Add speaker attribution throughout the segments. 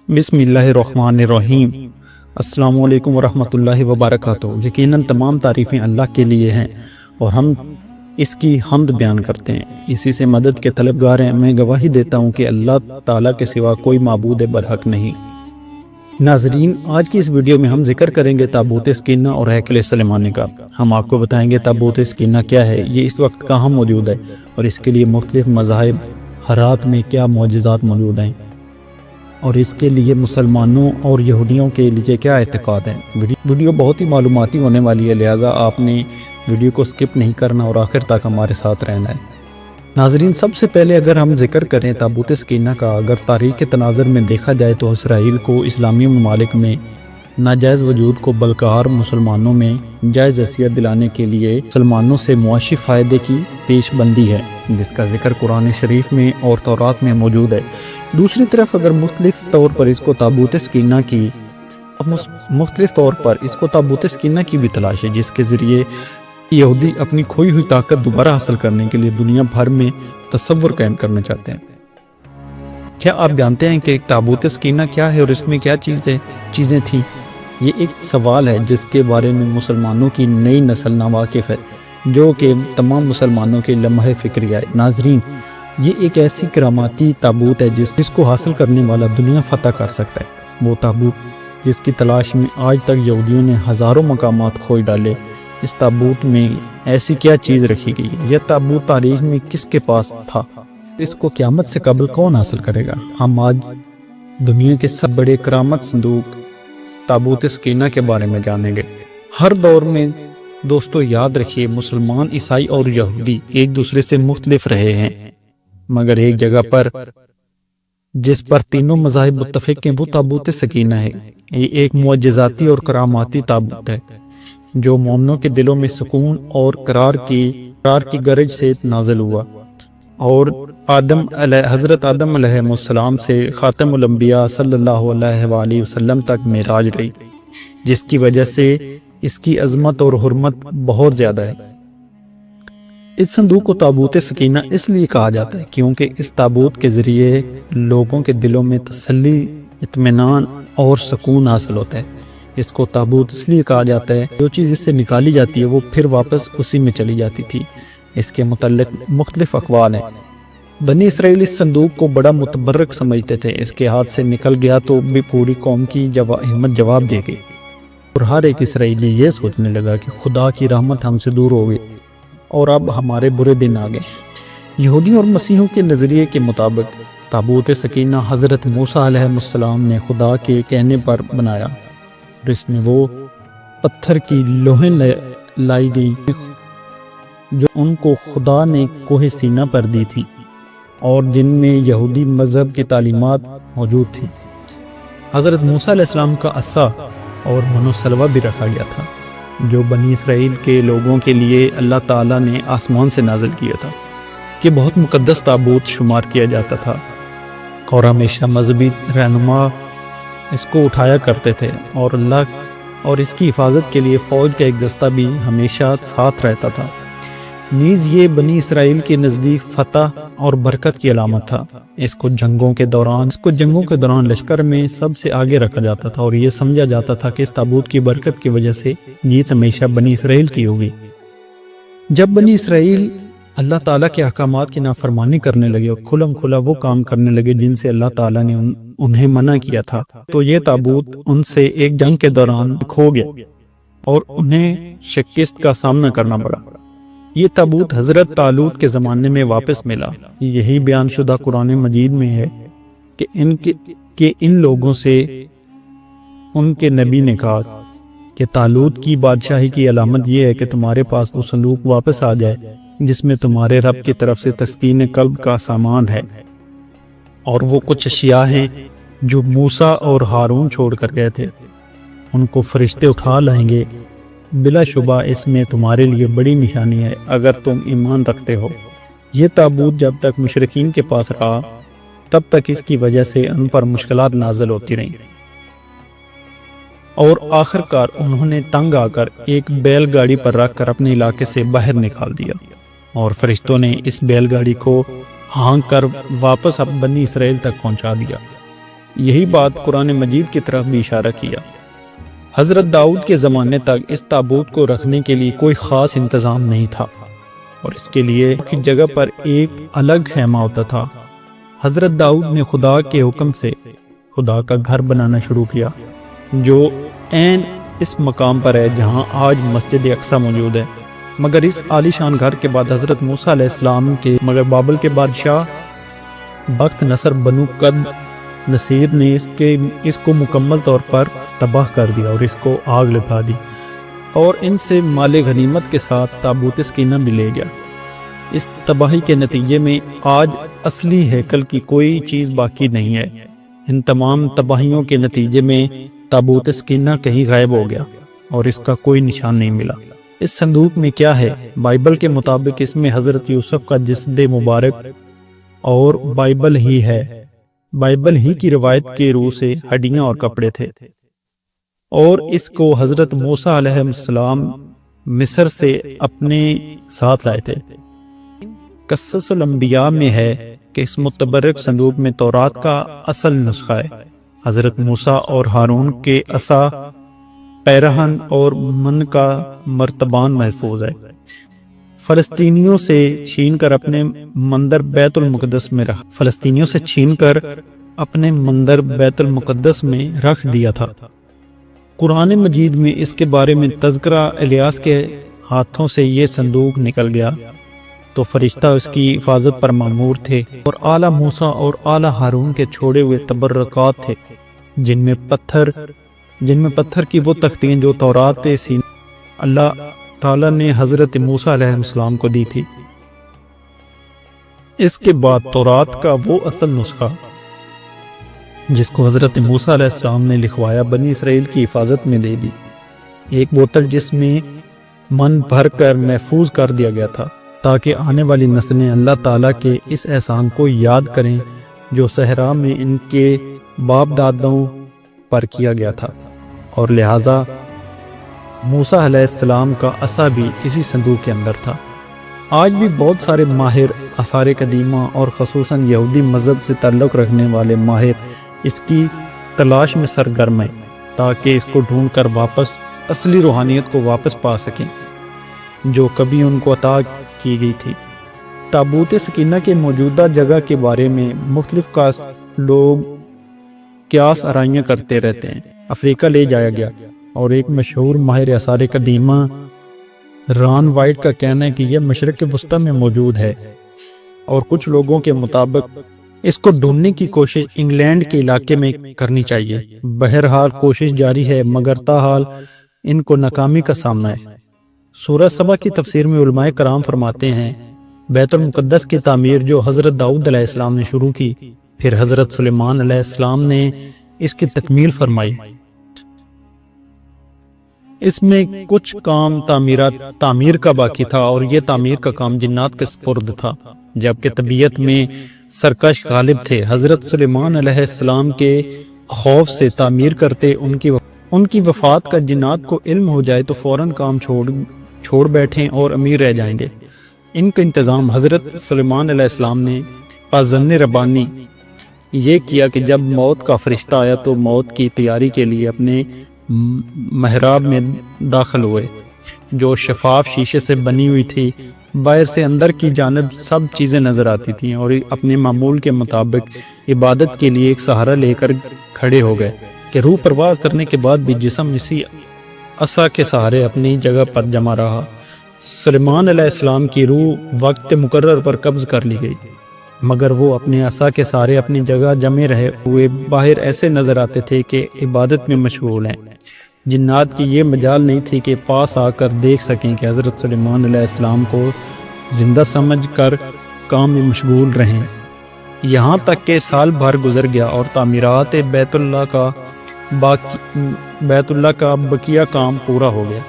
Speaker 1: بسم اللہ الرحمن الرحیم۔ السلام علیکم ورحمۃ اللہ وبرکاتہ۔ یقیناً تمام تعریفیں اللہ کے لیے ہیں اور ہم اس کی حمد بیان کرتے ہیں، اسی سے مدد کے طلبگار ہیں۔ میں گواہی دیتا ہوں کہ اللہ تعالیٰ کے سوا کوئی معبود برحق نہیں۔ ناظرین، آج کی اس ویڈیو میں ہم ذکر کریں گے تابوت سکینہ اور ہیکل سلیمانی کا۔ ہم آپ کو بتائیں گے تابوت سکینہ کیا ہے، یہ اس وقت کہاں موجود ہے اور اس کے لیے مختلف مذاہب حرات میں کیا معجزات موجود ہیں اور اس کے لیے مسلمانوں اور یہودیوں کے لیے کیا اعتقاد ہیں۔ ویڈیو بہت ہی معلوماتی ہونے والی ہے، لہٰذا آپ نے ویڈیو کو سکپ نہیں کرنا اور آخر تک ہمارے ساتھ رہنا ہے۔ ناظرین، سب سے پہلے اگر ہم ذکر کریں تابوت سکینہ کا، اگر تاریخ کے تناظر میں دیکھا جائے تو اسرائیل کو اسلامی ممالک میں ناجائز وجود کو بلکار مسلمانوں میں جائز حیثیت دلانے کے لیے مسلمانوں سے معاشی فائدے کی پیش بندی ہے، جس کا ذکر قرآن شریف میں اور تورات میں موجود ہے۔ دوسری طرف اگر مختلف طور پر اس کو تابوت سکینہ کی بھی تلاش ہے، جس کے ذریعے یہودی اپنی کھوئی ہوئی طاقت دوبارہ حاصل کرنے کے لیے دنیا بھر میں تصور قائم کرنا چاہتے ہیں۔ کیا آپ جانتے ہیں کہ تابوت سکینہ کیا ہے اور اس میں کیا چیزیں تھیں؟ یہ ایک سوال ہے جس کے بارے میں مسلمانوں کی نئی نسل ناواقف ہے، جو کہ تمام مسلمانوں کے لمحہ فکری ہے۔ ناظرین، یہ ایک ایسی کراماتی تابوت ہے جس کو حاصل کرنے والا دنیا فتح کر سکتا ہے۔ وہ تابوت جس کی تلاش میں آج تک یہودیوں نے ہزاروں مقامات کھوج ڈالے۔ اس تابوت میں ایسی کیا چیز رکھی گئی؟ یہ تابوت تاریخ میں کس کے پاس تھا؟ اس کو قیامت سے قبل کون حاصل کرے گا؟ ہم آج دنیا کے سب بڑے کرامت صندوق تابوت سکینہ کے بارے میں جانیں گے۔ ہر دور میں دوستو یاد رکھیے، مسلمان، عیسائی اور یہودی ایک دوسرے سے مختلف رہے ہیں، مگر ایک جگہ پر جس پر تینوں مذاہب متفق ہیں وہ تابوت سکینہ ہے۔ یہ ایک معجزاتی اور کراماتی تابوت ہے جو مومنوں کے دلوں میں سکون اور قرار کی گرج سے نازل ہوا اور حضرت آدم علیہ السلام سے خاتم الانبیاء صلی اللہ علیہ وآلہ وسلم تک معراج رہی، جس کی وجہ سے اس کی عظمت اور حرمت بہت زیادہ ہے۔ اس صندوق کو تابوت سکینہ اس لیے کہا جاتا ہے کیونکہ اس تابوت کے ذریعے لوگوں کے دلوں میں تسلی، اطمینان اور سکون حاصل ہوتا ہے۔ اس کو تابوت اس لیے کہا جاتا ہے، جو چیز اس سے نکالی جاتی ہے وہ پھر واپس اسی میں چلی جاتی تھی۔ اس کے متعلق مختلف اقوال ہیں۔ بنی اسرائیل اس صندوق کو بڑا متبرک سمجھتے تھے، اس کے ہاتھ سے نکل گیا تو بھی پوری قوم کی ہمت جواب دے گئی اور ہر ایک اسرائیلی یہ سوچنے لگا کہ خدا کی رحمت ہم سے دور ہو گئی اور اب ہمارے برے دن آ گئے۔ یہودیوں اور مسیحیوں کے نظریے کے مطابق تابوت سکینہ حضرت موسیٰ علیہ السلام نے خدا کے کہنے پر بنایا اور اس میں وہ پتھر کی لوحیں لائی گئی جو ان کو خدا نے کوہ سینا پر دی تھی اور جن میں یہودی مذہب کی تعلیمات موجود تھیں۔ حضرت موسیٰ علیہ السلام کا عصا اور منو سلوہ بھی رکھا گیا تھا، جو بنی اسرائیل کے لوگوں کے لیے اللہ تعالیٰ نے آسمان سے نازل کیا تھا۔ یہ بہت مقدس تابوت شمار کیا جاتا تھا اور ہمیشہ مذہبی رہنما اس کو اٹھایا کرتے تھے اور اس کی حفاظت کے لیے فوج کا ایک دستہ بھی ہمیشہ ساتھ رہتا تھا۔ نیز یہ بنی اسرائیل کے نزدیک فتح اور برکت کی علامت تھا۔ اس کو جنگوں کے دوران لشکر میں سب سے آگے رکھا جاتا تھا اور یہ سمجھا جاتا تھا کہ اس تابوت کی برکت کی وجہ سے جیت ہمیشہ بنی اسرائیل کی ہوگی۔ جب بنی اسرائیل اللہ تعالیٰ کے احکامات کی نافرمانی کرنے لگے اور کھلم کھلا وہ کام کرنے لگے جن سے اللہ تعالیٰ نے انہیں منع کیا تھا، تو یہ تابوت ان سے ایک جنگ کے دوران کھو گیا اور انہیں شکست کا سامنا کرنا پڑا۔ یہ تابوت حضرت طالوت کے زمانے میں واپس ملا۔ یہی بیان شدہ قرآن مجید میں ہے کہ ان لوگوں سے ان کے نبی نے کہا کہ طالوت کی بادشاہی کی علامت یہ ہے کہ تمہارے پاس وہ صندوق واپس آ جائے جس میں تمہارے رب کی طرف سے تسکین قلب کا سامان ہے، اور وہ کچھ اشیاء ہیں جو موسیٰ اور ہارون چھوڑ کر گئے تھے، ان کو فرشتے اٹھا لائیں گے۔ بلا شبہ اس میں تمہارے لیے بڑی نشانی ہے اگر تم ایمان رکھتے ہو۔ یہ تابوت جب تک مشرکین کے پاس رہا تب تک اس کی وجہ سے ان پر مشکلات نازل ہوتی رہیں اور آخر کار انہوں نے تنگ آ کر ایک بیل گاڑی پر رکھ کر اپنے علاقے سے باہر نکال دیا اور فرشتوں نے اس بیل گاڑی کو ہانک کر واپس اب بنی اسرائیل تک پہنچا دیا۔ یہی بات قرآن مجید کی طرف بھی اشارہ کیا۔ حضرت داؤد کے زمانے تک اس تابوت کو رکھنے کے لیے کوئی خاص انتظام نہیں تھا اور اس کے لیے کی جگہ پر ایک الگ خیمہ ہوتا تھا۔ حضرت داؤد نے خدا کے حکم سے خدا کا گھر بنانا شروع کیا جو عین اس مقام پر ہے جہاں آج مسجد اقصی موجود ہے۔ مگر اس عالی شان گھر کے بعد حضرت موسیٰ علیہ السلام کے بابل کے بادشاہ بخت نصر بنو قد نصیر نے اس کو مکمل طور پر تباہ کر دیا اور اس کو آگ لگا دی اور ان سے مال غنیمت کے ساتھ تابوت سکینہ بھی لے گیا۔ اس تباہی کے نتیجے میں آج اصلی ہیکل کی کوئی چیز باقی نہیں ہے۔ ان تمام تباہیوں کے نتیجے میں تابوت سکینہ کہیں غائب ہو گیا اور اس کا کوئی نشان نہیں ملا۔ اس صندوق میں کیا ہے؟ بائبل کے مطابق اس میں حضرت یوسف کا جسد مبارک اور بائبل ہی کی روایت کے روح سے ہڈیاں اور کپڑے تھے، اور اس کو حضرت موسیٰ علیہ السلام مصر سے اپنے ساتھ لائے تھے۔ قصص الانبیاء میں ہے کہ اس متبرک صندوق میں تورات کا اصل نسخہ ہے۔ حضرت موسیٰ اور ہارون کے عصا، پیرہن اور من کا مرتبان محفوظ ہے۔ فلسطینیوں سے چھین کر اپنے مندر بیت المقدس میں رکھ دیا تھا۔ قرآن مجید میں اس کے بارے میں تذکرہ الیاس کے ہاتھوں سے یہ صندوق نکل گیا تو فرشتہ اس کی حفاظت پر مامور تھے، اور اعلیٰ موسیٰ اور اعلیٰ ہارون کے چھوڑے ہوئے تبرکات تھے جن میں پتھر کی وہ تختیاں جو تورات سینا اللہ تعالیٰ نے حضرت موسیٰ علیہ السلام کو دی تھی۔ اس کے بعد تورات کا وہ اصل نسخہ جس کو حضرت موسیٰ علیہ السلام نے لکھوایا بنی اسرائیل کی حفاظت میں دے دی، ایک بوتل جس میں من بھر کر محفوظ کر دیا گیا تھا تاکہ آنے والی نسلیں اللہ تعالیٰ کے اس احسان کو یاد کریں جو صحرا میں ان کے باپ دادوں پر کیا گیا تھا، اور لہٰذا موسیٰ علیہ السلام کا عصا بھی اسی صندوق کے اندر تھا۔ آج بھی بہت سارے ماہر آثار قدیمہ اور خصوصاً یہودی مذہب سے تعلق رکھنے والے ماہر اس کی تلاش میں سرگرم ہیں تاکہ اس کو ڈھونڈ کر واپس اصلی روحانیت کو واپس پا سکیں جو کبھی ان کو عطا کی گئی تھی۔ تابوت سکینہ کے موجودہ جگہ کے بارے میں مختلف لوگ قیاس آرائیاں کرتے رہتے ہیں۔ افریقہ لے جایا گیا، اور ایک مشہور ماہر آثار قدیمہ ران وائٹ کا کہنا ہے کہ یہ مشرق وسطیٰ میں موجود ہے، اور کچھ لوگوں کے مطابق اس کو ڈھونڈنے کی کوشش انگلینڈ کے علاقے میں کرنی چاہیے۔ بہرحال کوشش جاری ہے، مگر تاحال ان کو ناکامی کا سامنا ہے۔ سورہ سبا کی تفسیر میں علماء کرام فرماتے ہیں بیت المقدس کی تعمیر جو حضرت داؤد علیہ السلام نے شروع کی، پھر حضرت سلیمان علیہ السلام نے اس کی تکمیل فرمائی۔ اس میں کچھ کام تعمیر کا باقی تھا، اور یہ تعمیر کا کام جنات کے سپرد تھا، جبکہ طبیعت میں سرکش غالب تھے۔ حضرت سلیمان علیہ السلام کے خوف سے تعمیر کرتے ان کی وفات کا جنات کو علم ہو جائے تو فوراً کام چھوڑ بیٹھیں اور امیر رہ جائیں گے۔ ان کا انتظام حضرت سلیمان علیہ السلام نے پازن ربانی یہ کیا کہ جب موت کا فرشتہ آیا تو موت کی تیاری کے لیے اپنے محراب میں داخل ہوئے جو شفاف شیشے سے بنی ہوئی تھی۔ باہر سے اندر کی جانب سب چیزیں نظر آتی تھیں، اور اپنے معمول کے مطابق عبادت کے لیے ایک سہارا لے کر کھڑے ہو گئے کہ روح پرواز کرنے کے بعد بھی جسم اسی عصا کے سہارے اپنی جگہ پر جمع رہا۔ سلیمان علیہ السلام کی روح وقت مقرر پر قبض کر لی گئی، مگر وہ اپنے عصا کے سہارے اپنی جگہ جمے رہے ہوئے باہر ایسے نظر آتے تھے کہ عبادت میں مشغول ہیں۔ جنات کی یہ مجال نہیں تھی کہ پاس آ کر دیکھ سکیں کہ حضرت سلیمان علیہ السلام کو زندہ سمجھ کر کام میں مشغول رہیں، یہاں تک کہ سال بھر گزر گیا اور تعمیرات بیت اللہ کا بقیہ کام پورا ہو گیا۔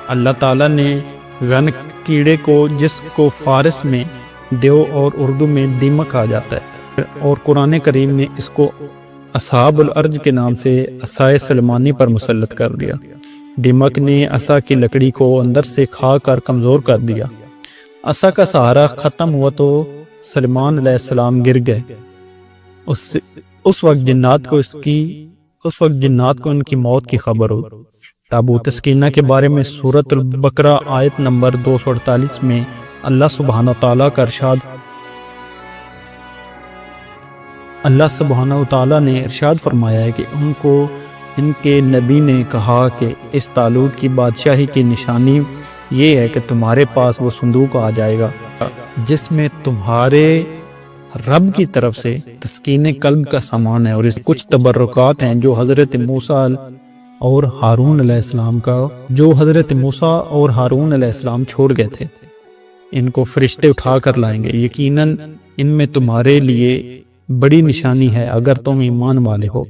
Speaker 1: اللہ تعالیٰ نے غن کیڑے کو، جس کو فارس میں ڈیو اور اردو میں دیمک کہا جاتا ہے، اور قرآن کریم نے اس کو اصحاب الارض کے نام سے عصائے سلیمانی پر مسلط کر دیا۔ دیمک نے عصا کی لکڑی کو اندر سے کھا کر کمزور کر دیا۔ عصا کا سہارا ختم ہوا تو سلیمان علیہ السلام گر گئے، اس وقت جنات کو ان کی موت کی خبر ہو۔ تابوت سکینہ کے بارے میں سورۃ البقرہ آیت نمبر 248 میں اللہ سبحانہ تعالیٰ نے ارشاد فرمایا ہے کہ ان کو ان کے نبی نے کہا کہ اس طالوت کی بادشاہی کی نشانی یہ ہے کہ تمہارے پاس وہ صندوق آ جائے گا جس میں تمہارے رب کی طرف سے تسکین قلب کا سامان ہے، اور اس کچھ تبرکات ہیں جو حضرت موسیٰ اور ہارون علیہ السلام چھوڑ گئے تھے، ان کو فرشتے اٹھا کر لائیں گے۔ یقیناً ان میں تمہارے لیے بڑی نشانی ہے اگر تم ایمان والے ہو۔